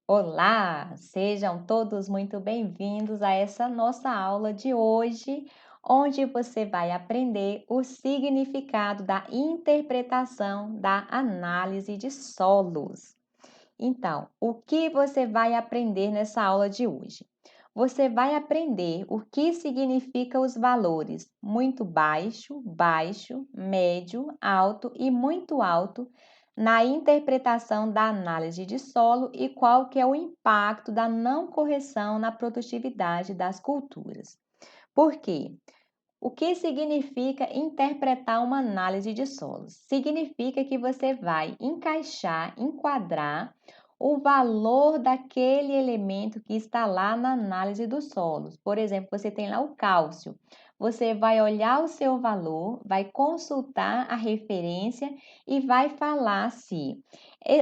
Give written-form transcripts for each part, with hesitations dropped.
Olá, sejam todos muito bem-vindos a essa nossa aula de hoje, onde você vai aprender o significado da interpretação da análise de solos. Então, o que você vai aprender nessa aula de hoje? Você vai aprender o que significa os valores muito baixo, baixo, médio, alto e muito alto na interpretação da análise de solo e qual que é o impacto da não correção na produtividade das culturas. Por quê? O que significa interpretar uma análise de solos? Significa que você vai encaixar, enquadrar o valor daquele elemento que está lá na análise dos solos. Por exemplo, você tem lá o cálcio. Você vai olhar o seu valor, vai consultar a referência e vai falar se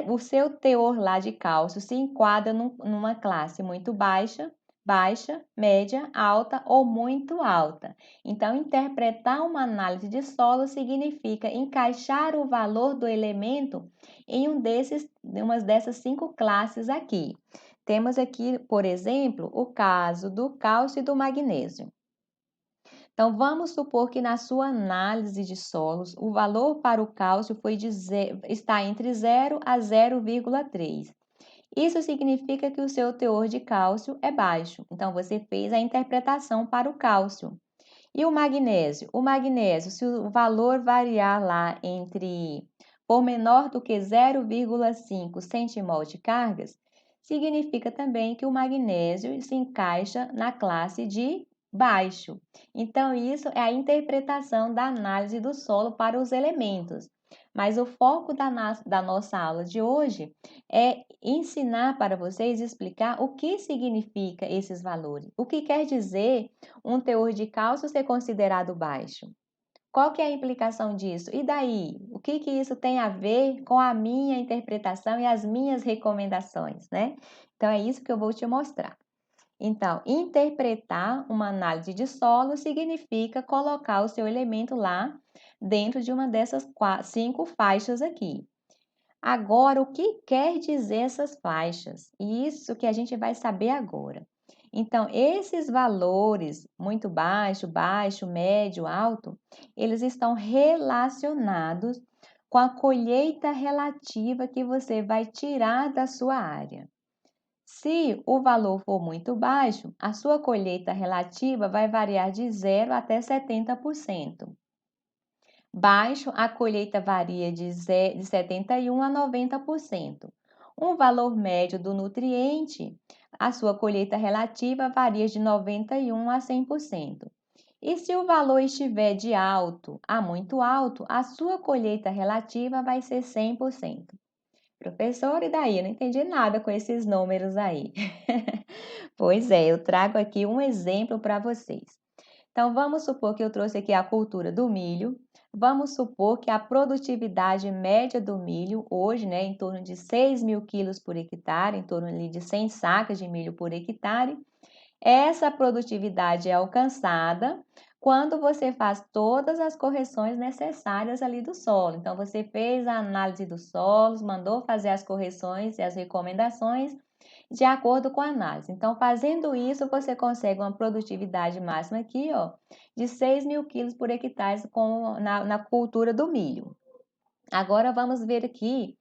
o seu teor lá de cálcio se enquadra numa classe muito baixa, baixa, média, alta ou muito alta. Então, interpretar uma análise de solo significa encaixar o valor do elemento em uma dessas 5 classes aqui. Temos aqui, por exemplo, o caso do cálcio e do magnésio. Então, vamos supor que na sua análise de solos, o valor para o cálcio está entre 0 a 0,3. Isso significa que o seu teor de cálcio é baixo. Então, você fez a interpretação para o cálcio. E o magnésio? O magnésio, se o valor variar lá por menor do que 0,5 centimol de cargas, significa também que o magnésio se encaixa na classe de baixo. Então, isso é a interpretação da análise do solo para os elementos. Mas o foco da nossa aula de hoje é ensinar para vocês explicar o que significa esses valores. O que quer dizer um teor de cálcio ser considerado baixo? Qual que é a implicação disso? E daí? O que isso tem a ver com a minha interpretação e as minhas recomendações, né? Então, é isso que eu vou te mostrar. Então, interpretar uma análise de solo significa colocar o seu elemento lá dentro de uma dessas 5 faixas aqui. Agora, o que quer dizer essas faixas? Isso que a gente vai saber agora. Então, esses valores, muito baixo, baixo, médio, alto, eles estão relacionados com a colheita relativa que você vai tirar da sua área. Se o valor for muito baixo, a sua colheita relativa vai variar de 0 até 70%. Baixo, a colheita varia de 71 a 90%. Um valor médio do nutriente, a sua colheita relativa varia de 91 a 100%. E se o valor estiver de alto a muito alto, a sua colheita relativa vai ser 100%. Professor, e daí? Eu não entendi nada com esses números aí. Pois é, eu trago aqui um exemplo para vocês. Então, vamos supor que eu trouxe aqui a cultura do milho. Vamos supor que a produtividade média do milho hoje, né, em torno de 6.000 quilos por hectare, em torno ali de 100 sacas de milho por hectare. Essa produtividade é alcançada quando você faz todas as correções necessárias ali do solo. Então, você fez a análise dos solos, mandou fazer as correções e as recomendações de acordo com a análise. Então, fazendo isso, você consegue uma produtividade máxima aqui, ó, de 6.000 quilos por hectare na cultura do milho. Agora, vamos ver aqui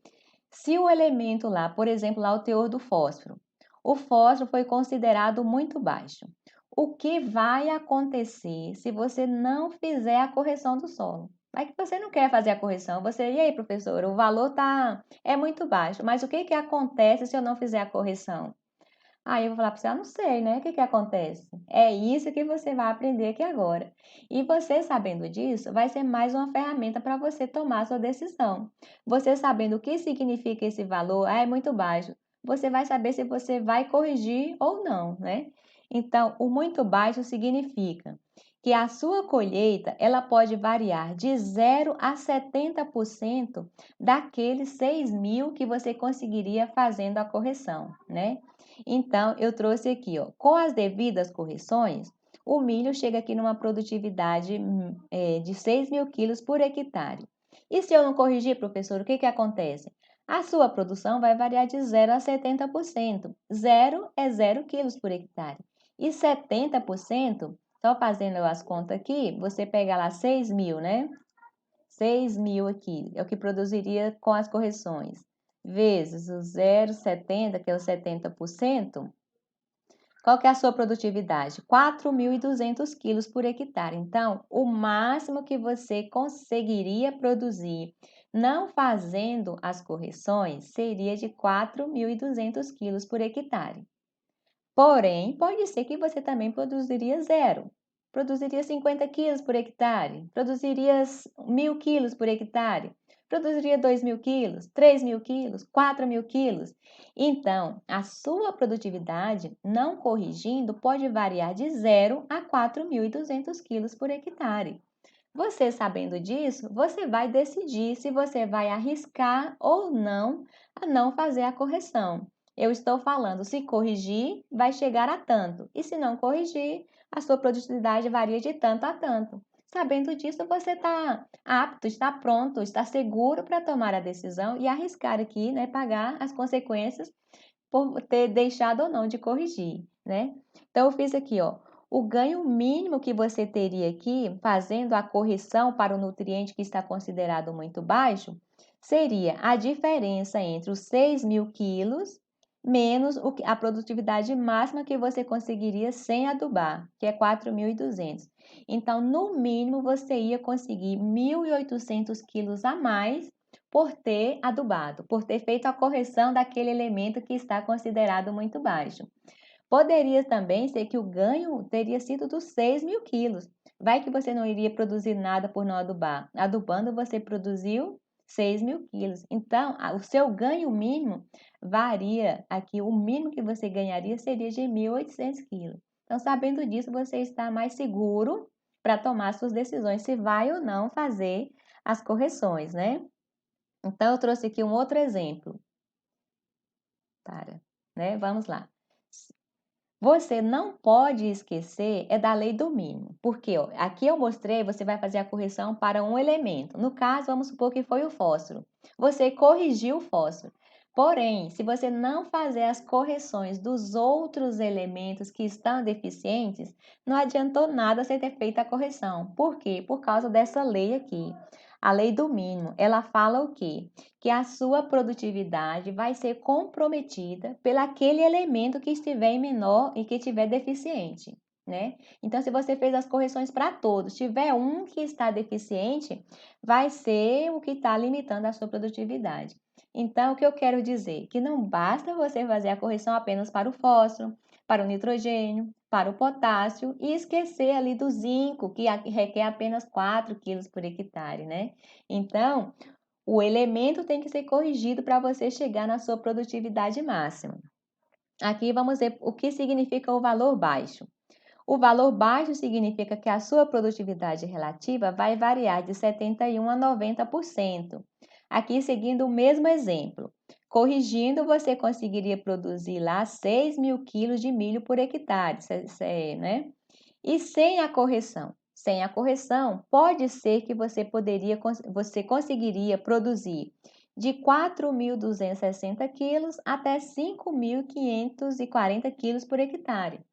se o elemento lá, por exemplo, lá o teor do fósforo. O fósforo foi considerado muito baixo. O que vai acontecer se você não fizer a correção do solo? É que você não quer fazer a correção. E aí, professor, o valor é muito baixo, mas o que acontece se eu não fizer a correção? Aí eu vou falar para você, não sei, né? O que acontece? É isso que você vai aprender aqui agora. E você sabendo disso, vai ser mais uma ferramenta para você tomar a sua decisão. Você sabendo o que significa esse valor, é muito baixo. Você vai saber se você vai corrigir ou não, né? Então, o muito baixo significa que a sua colheita, ela pode variar de 0 a 70% daqueles 6.000 que você conseguiria fazendo a correção, né? Então, eu trouxe aqui, ó, com as devidas correções, o milho chega aqui numa produtividade de 6.000 quilos por hectare. E se eu não corrigir, professor, o que acontece? A sua produção vai variar de 0 a 70%. 0 é 0 quilos por hectare. E 70%, só fazendo as contas aqui, você pega lá 6.000, né? 6.000 aqui, é o que produziria com as correções, vezes o 0,70, que é o 70%, qual que é a sua produtividade? 4.200 quilos por hectare. Então, o máximo que você conseguiria produzir não fazendo as correções seria de 4.200 quilos por hectare. Porém, pode ser que você também produziria zero. Produziria 50 quilos por hectare, produziria 1.000 quilos por hectare, produziria 2.000 quilos, 3.000 quilos, 4.000 quilos. Então, a sua produtividade, não corrigindo, pode variar de 0 a 4.200 quilos por hectare. Você sabendo disso, você vai decidir se você vai arriscar ou não a não fazer a correção. Eu estou falando, se corrigir, vai chegar a tanto, e se não corrigir, a sua produtividade varia de tanto a tanto. Sabendo disso, você está apto, está pronto, está seguro para tomar a decisão e arriscar aqui, né, pagar as consequências por ter deixado ou não de corrigir, né? Então, eu fiz aqui, ó, o ganho mínimo que você teria aqui, fazendo a correção para o nutriente que está considerado muito baixo, seria a diferença entre os 6.000 quilos menos a produtividade máxima que você conseguiria sem adubar, que é 4.200. Então, no mínimo, você ia conseguir 1.800 quilos a mais por ter adubado, por ter feito a correção daquele elemento que está considerado muito baixo. Poderia também ser que o ganho teria sido dos 6.000 quilos. Vai que você não iria produzir nada por não adubar. Adubando, você produziu 6.000 quilos. Então, o seu ganho mínimo varia aqui. O mínimo que você ganharia seria de 1.800 quilos. Então, sabendo disso, você está mais seguro para tomar suas decisões se vai ou não fazer as correções, né? Então, eu trouxe aqui um outro exemplo. Né? Vamos lá. Você não pode esquecer da lei do mínimo. Porque ó, aqui eu mostrei, você vai fazer a correção para um elemento. No caso, vamos supor que foi o fósforo. Você corrigiu o fósforo. Porém, se você não fazer as correções dos outros elementos que estão deficientes, não adiantou nada você ter feito a correção. Por quê? Por causa dessa lei aqui. A lei do mínimo, ela fala o quê? Que a sua produtividade vai ser comprometida pelo aquele elemento que estiver em menor e que estiver deficiente, né? Então, se você fez as correções para todos, tiver um que está deficiente, vai ser o que está limitando a sua produtividade. Então, o que eu quero dizer? Que não basta você fazer a correção apenas para o fósforo, para o nitrogênio, para o potássio e esquecer ali do zinco, que requer apenas 4 quilos por hectare, né? Então, o elemento tem que ser corrigido para você chegar na sua produtividade máxima. Aqui vamos ver o que significa o valor baixo. O valor baixo significa que a sua produtividade relativa vai variar de 71% a 90%. Aqui seguindo o mesmo exemplo. Corrigindo, você conseguiria produzir lá 6.000 quilos de milho por hectare, né? E sem a correção. Sem a correção, pode ser que você conseguiria produzir de 4.260 quilos até 5.540 quilos por hectare.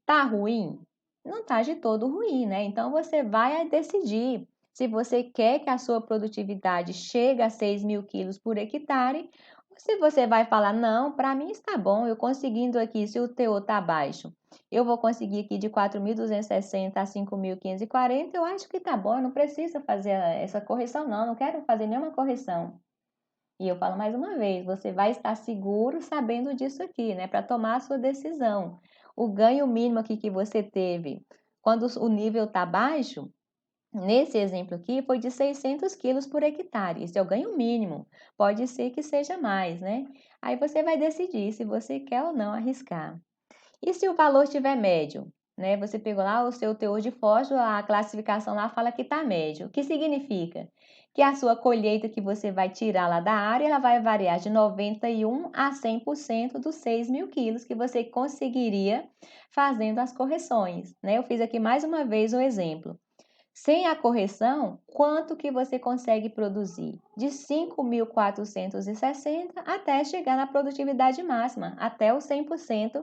Tá ruim? Não tá de todo ruim, né? Então você vai decidir se você quer que a sua produtividade chegue a 6.000 quilos por hectare, ou se você vai falar, não, para mim está bom, eu conseguindo aqui, se o teor está baixo, eu vou conseguir aqui de 4.260 a 5.540, eu acho que tá bom, eu não preciso fazer essa correção, não quero fazer nenhuma correção. E eu falo mais uma vez, você vai estar seguro sabendo disso aqui, né? Para tomar a sua decisão. O ganho mínimo aqui que você teve, quando o nível está baixo, nesse exemplo aqui, foi de 600 quilos por hectare. Esse é o ganho mínimo. Pode ser que seja mais, né? Aí você vai decidir se você quer ou não arriscar. E se o valor estiver médio? Né? Você pegou lá o seu teor de fósforo, a classificação lá fala que está médio. O que significa? Que a sua colheita que você vai tirar lá da área, ela vai variar de 91% a 100% dos 6.000 quilos que você conseguiria fazendo as correções. Né? Eu fiz aqui mais uma vez o exemplo. Sem a correção, quanto que você consegue produzir? De 5.460 até chegar na produtividade máxima, até o 100%,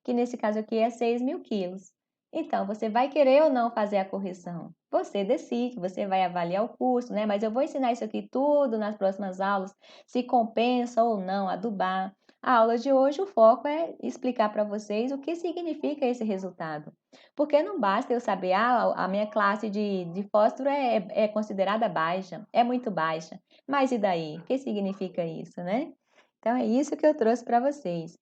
que nesse caso aqui é 6.000 quilos. Então, você vai querer ou não fazer a correção? Você decide, você vai avaliar o custo, né? Mas eu vou ensinar isso aqui tudo nas próximas aulas, se compensa ou não adubar. A aula de hoje, o foco é explicar para vocês o que significa esse resultado. Porque não basta eu saber, a minha classe de fósforo é considerada baixa, é muito baixa. Mas e daí? O que significa isso, né? Então é isso que eu trouxe para vocês.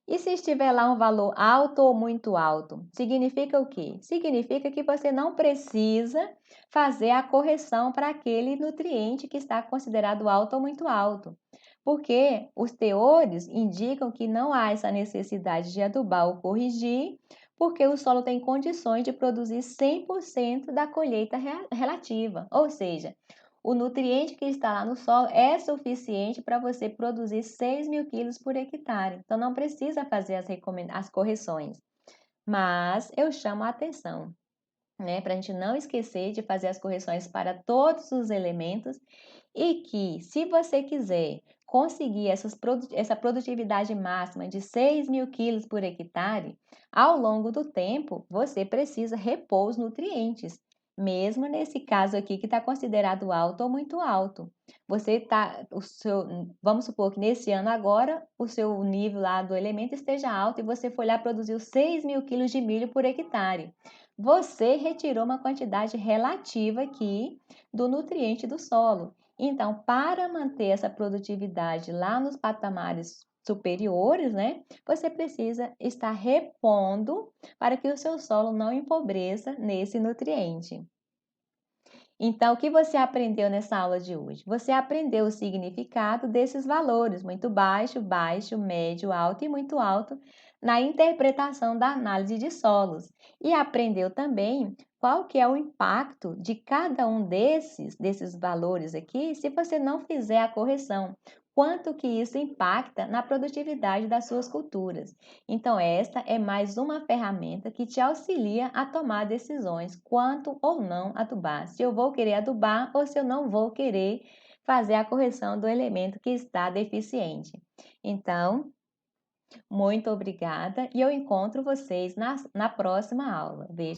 E se estiver lá um valor alto ou muito alto, significa o quê? Significa que você não precisa fazer a correção para aquele nutriente que está considerado alto ou muito alto. Porque os teores indicam que não há essa necessidade de adubar ou corrigir, porque o solo tem condições de produzir 100% da colheita relativa. Ou seja, o nutriente que está lá no solo é suficiente para você produzir 6.000 quilos por hectare. Então, não precisa fazer as correções. Mas eu chamo a atenção, né, para a gente não esquecer de fazer as correções para todos os elementos e que, se você quiser conseguir essa produtividade máxima de 6.000 quilos por hectare, ao longo do tempo, você precisa repor os nutrientes, mesmo nesse caso aqui que está considerado alto ou muito alto. Vamos supor que nesse ano agora, o seu nível lá do elemento esteja alto e você foi lá e produziu 6.000 quilos de milho por hectare. Você retirou uma quantidade relativa aqui do nutriente do solo. Então, para manter essa produtividade lá nos patamares superiores, né, você precisa estar repondo para que o seu solo não empobreça nesse nutriente. Então, o que você aprendeu nessa aula de hoje? Você aprendeu o significado desses valores, muito baixo, baixo, médio, alto e muito alto, na interpretação da análise de solos. E aprendeu também qual que é o impacto de cada um desses valores aqui, se você não fizer a correção. Quanto que isso impacta na produtividade das suas culturas. Então, esta é mais uma ferramenta que te auxilia a tomar decisões quanto ou não adubar. Se eu vou querer adubar ou se eu não vou querer fazer a correção do elemento que está deficiente. Então, muito obrigada e eu encontro vocês na próxima aula. Beijo.